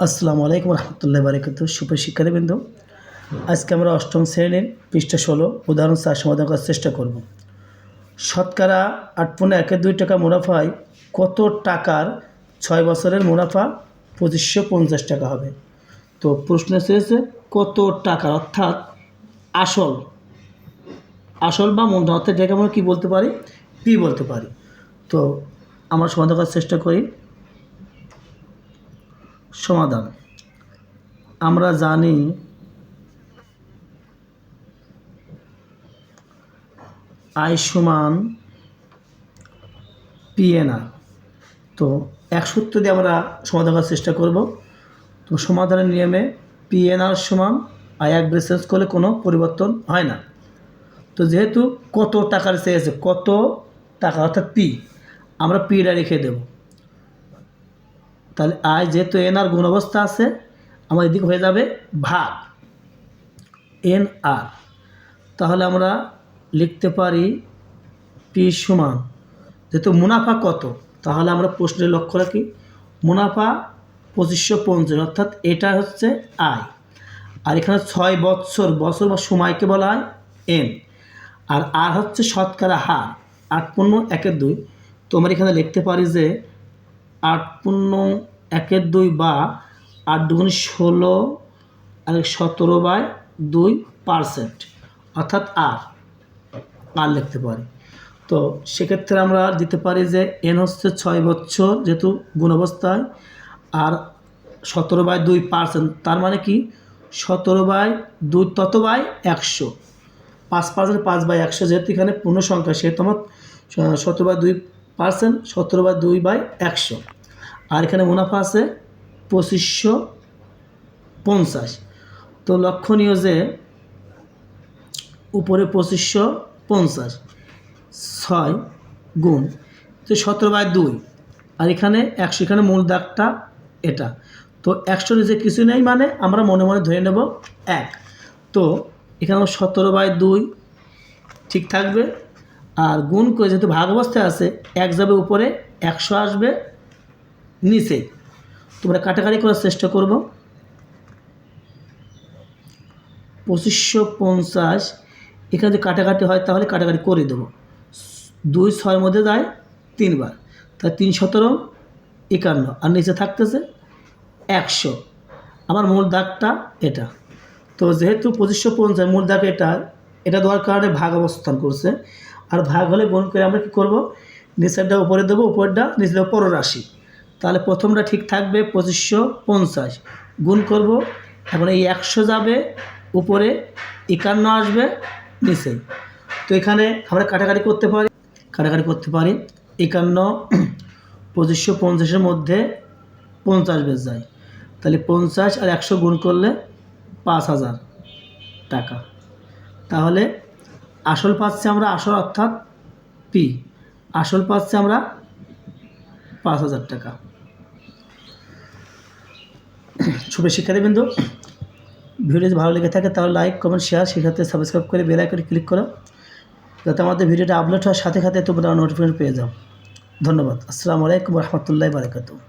আসসালামু আলাইকুম রহমতুল্লাহ বারকাত। সুপ্রিয় শিক্ষার্থীবৃন্দ, আজকে আমরা অষ্টম শ্রেণীর পৃষ্ঠা 16 উদাহরণ 4 সমাধান করার চেষ্টা করব। শতকরা 8.12 টাকা মুনাফায় কত টাকার 6 বছরের মুনাফা 2550 টাকা হবে? তো প্রশ্ন এসেছে কত টাকা, অর্থাৎ আসল বা মূলধন, অর্থাৎ যেটাকে আমরা কী বলতে পারি, পি বলতে পারি। তো আমরা সমাধান করার চেষ্টা করি। সমাধান আমরা জানি আয় সমান পিএনআর। তো এক সূত্র দিয়ে আমরা সমাধান করার চেষ্টা করব। তো সমাধানের নিয়মে পিএনআর সমান আয় এক ব্রেসেন্স করলে কোনো পরিবর্তন হয় না। তো যেহেতু কত টাকার চেয়েছে, কত টাকা অর্থাৎ পি, আমরা পিটা রেখে দেব। তাহলে আয় যেহেতু এনআর গুণ অবস্থা আছে, আমার এদিক হয়ে যাবে ভাগ এন আর। তাহলে আমরা লিখতে পারি পি সমান, যেহেতু মুনাফা কত, তাহলে আমরা প্রশ্নের লক্ষ্য রাখি মুনাফা 2550, অর্থাৎ এটা হচ্ছে আয়। আর এখানে 6 বছর বা সময়কে বলা হয় এন, আর হচ্ছে শতকরা হার 8.12। তো আমরা এখানে লিখতে পারি যে 8.12 বা 8 দুগুণ 16 আর 17/2%, অর্থাৎ আর লিখতে পারি। তো সেক্ষেত্রে আমরা দিতে পারি যে এন হচ্ছে 6 বছর যেহেতু গুণ অবস্থায়, আর 17/2%, তার মানে কি 17/2 100, 5% 5/100, যেহেতু এখানে পূর্ণ সংখ্যা সেহেতু আমার 17/2%, 17/2/100। আর এখানে মুনাফা আছে 2550। তো লক্ষণীয় যে উপরে 2550 6 গুণ তো 17/2, আর এখানে 100, এখানে মূল দাগটা এটা। তো 100 নিচে কিছু নেই, মানে আমরা মনে মনে ধরে নেব 1। তো এখানে 17/2 ঠিক থাকবে, আর গুণ করে যেহেতু ভাগ অবস্থায় আছে 1 যাবে উপরে, 100 আসবে নিচে। তোমরা কাটাকাটি করার চেষ্টা করব। 2550 এখানে যদি কাটাকাটি হয় তাহলে কাটাকাটি করে দেবো। 2 6 মধ্যে যায় 3 বার, তাই 3 17 51, আর নিচে থাকতেছে 100। আমার মূল দাগটা এটা। তো যেহেতু 2550 মূল দাগ এটা দেওয়ার কারণে ভাগ অবস্থান করছে, আর ভাগ হলে গুণ করে আমরা কী করবো, নিচেরটা উপরে দেবো, উপরেরটা নিচে দেবো পররাশি। তাহলে প্রথমটা ঠিক থাকবে 2550 গুণ করব। এখন এই 100 যাবে উপরে, 51 আসবে নিচে। তো এখানে আমরা কাটাকাটি করতে পারি 51 2550-এর মধ্যে 50 বেশ যায়, তাহলে 50 আর 100 গুণ করলে 5000 টাকা। তাহলে আসল পাচ্ছি আমরা, অর্থাৎ পি আসল পাচ্ছি আমরা 5000 টাকা। শুভ শিক্ষার্থীবৃন্দ, ভিডিও যদি ভালো লেগে থাকে তাহলে লাইক কমেন্ট শেয়ার, সেক্ষেত্রে সাবস্ক্রাইব করে বেল আইকনে ক্লিক করো, যাতে আমাদের ভিডিওটা আপলোড হওয়ার সাথে সাথে তোমরা নোটিফিকেশন পেয়ে যাও। ধন্যবাদ। আসসালামু আলাইকুম রহমতুল্লাহ বারকাতুহু।